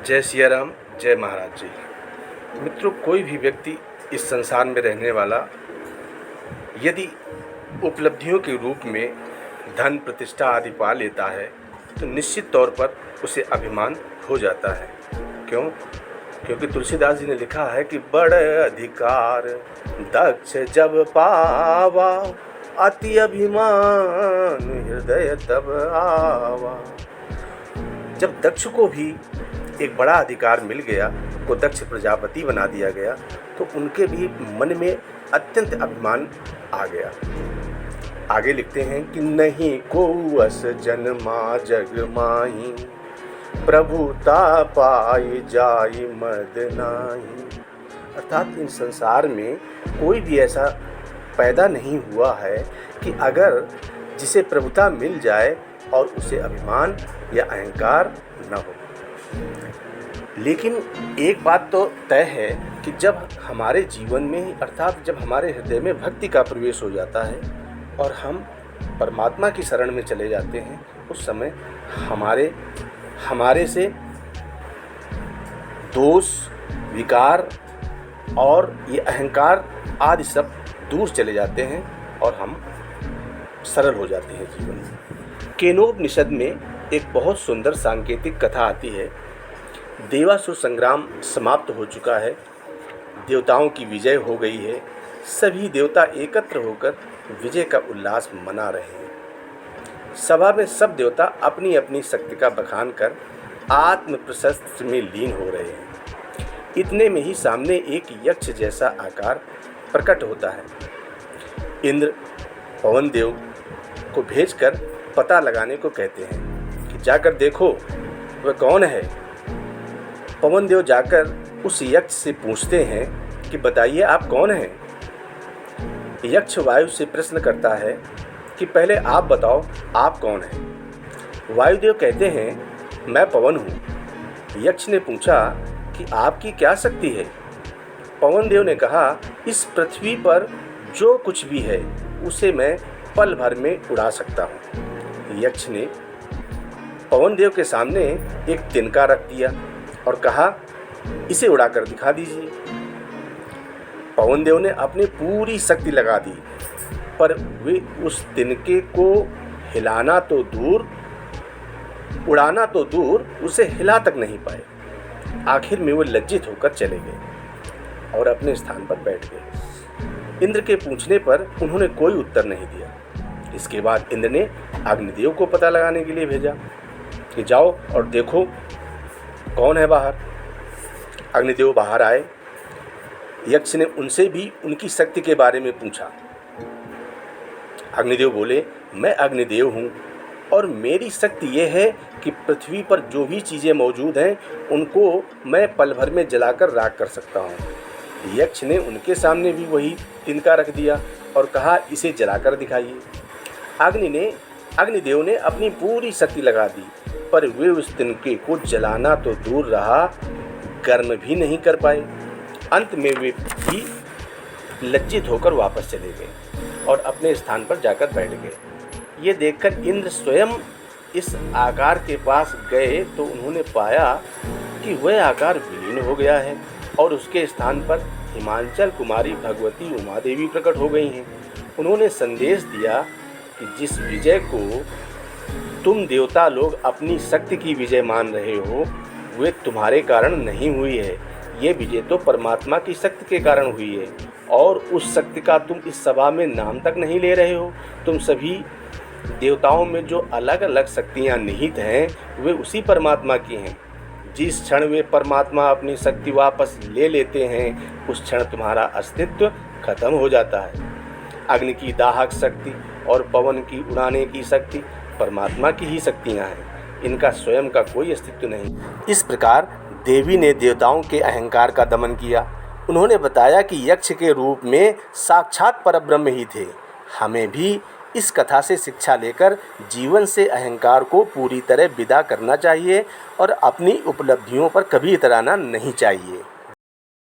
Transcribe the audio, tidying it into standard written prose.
जय सिया राम, जय महाराज जी। मित्रों, कोई भी व्यक्ति इस संसार में रहने वाला यदि उपलब्धियों के रूप में धन, प्रतिष्ठा आदि पा लेता है तो निश्चित तौर पर उसे अभिमान हो जाता है। क्यों? क्योंकि तुलसीदास जी ने लिखा है कि बड़ अधिकार दक्ष जब पावा, अति अभिमान हृदय तब आवा। जब दक्ष को भी एक बड़ा अधिकार मिल गया, को दक्ष प्रजापति बना दिया गया, तो उनके भी मन में अत्यंत अभिमान आ गया। आगे लिखते हैं कि नहीं को अस जन्मा जग माही, प्रभुता पाई जाई मद नाही। अर्थात इन संसार में कोई भी ऐसा पैदा नहीं हुआ है कि अगर जिसे प्रभुता मिल जाए और उसे अभिमान या अहंकार न हो। लेकिन एक बात तो तय है कि जब हमारे जीवन में अर्थात जब हमारे हृदय में भक्ति का प्रवेश हो जाता है और हम परमात्मा की शरण में चले जाते हैं, उस समय हमारे से दोष, विकार और ये अहंकार आदि सब दूर चले जाते हैं और हम सरल हो जाते हैं जीवन में। केनोपनिषद में एक बहुत सुंदर सांकेतिक कथा आती है। देवासुर संग्राम समाप्त हो चुका है, देवताओं की विजय हो गई है, सभी देवता एकत्र होकर विजय का उल्लास मना रहे हैं। सभा में सब देवता अपनी अपनी शक्ति का बखान कर आत्म प्रशस्ति में लीन हो रहे हैं। इतने में ही सामने एक यक्ष जैसा आकार प्रकट होता है। इंद्र पवन देव को भेजकर पता लगाने को कहते हैं कि जाकर देखो वह कौन है। पवन देव जाकर उस यक्ष से पूछते हैं कि बताइए आप कौन हैं। यक्ष वायु से प्रश्न करता है कि पहले आप बताओ आप कौन हैं। वायुदेव कहते हैं मैं पवन हूँ। यक्ष ने पूछा कि आपकी क्या शक्ति है। पवन देव ने कहा इस पृथ्वी पर जो कुछ भी है उसे मैं पल भर में उड़ा सकता हूँ। यक्ष ने पवन देव के सामने एक तिनका रख दिया और कहा इसे उड़ाकर दिखा दीजिए। पवन देव ने अपनी पूरी शक्ति लगा दी, पर वे उस तिनके को हिलाना तो दूर, उड़ाना तो दूर, उसे हिला तक नहीं पाए। आखिर में वो लज्जित होकर चले गए और अपने स्थान पर बैठ गए। इंद्र के पूछने पर उन्होंने कोई उत्तर नहीं दिया। इसके बाद इंद्र ने अग्निदेव को पता लगाने के लिए भेजा कि जाओ और देखो कौन है बाहर। अग्निदेव बाहर आए। यक्ष ने उनसे भी उनकी शक्ति के बारे में पूछा। अग्निदेव बोले मैं अग्निदेव हूँ और मेरी शक्ति ये है कि पृथ्वी पर जो भी चीज़ें मौजूद हैं उनको मैं पल भर में जलाकर राख कर सकता हूँ। यक्ष ने उनके सामने भी वही तिनका रख दिया और कहा इसे जलाकर दिखाइए। अग्निदेव ने अपनी पूरी शक्ति लगा दी, पर वे उस तिनके को जलाना तो दूर रहा, गर्म भी नहीं कर पाए। अंत में वे भी लज्जित होकर वापस चले गए और अपने स्थान पर जाकर बैठ गए। ये देखकर इंद्र स्वयं इस आकार के पास गए तो उन्होंने पाया कि वह आकार विलीन हो गया है और उसके स्थान पर हिमांचल कुमारी भगवती उमा देवी प्रकट हो गई हैं। उन्होंने संदेश दिया कि जिस विजय को तुम देवता लोग अपनी शक्ति की विजय मान रहे हो वे तुम्हारे कारण नहीं हुई है। ये विजय तो परमात्मा की शक्ति के कारण हुई है और उस शक्ति का तुम इस सभा में नाम तक नहीं ले रहे हो। तुम सभी देवताओं में जो अलग अलग शक्तियाँ निहित हैं वे उसी परमात्मा की हैं। जिस क्षण वे परमात्मा अपनी शक्ति वापस ले लेते हैं उस क्षण तुम्हारा अस्तित्व खत्म हो जाता है। अग्नि की दाहक शक्ति और पवन की उड़ाने की शक्ति परमात्मा की ही शक्तियाँ हैं, इनका स्वयं का कोई अस्तित्व नहीं। इस प्रकार देवी ने देवताओं के अहंकार का दमन किया। उन्होंने बताया कि यक्ष के रूप में साक्षात परब्रह्म ही थे। हमें भी इस कथा से शिक्षा लेकर जीवन से अहंकार को पूरी तरह विदा करना चाहिए और अपनी उपलब्धियों पर कभी इतराना नहीं चाहिए।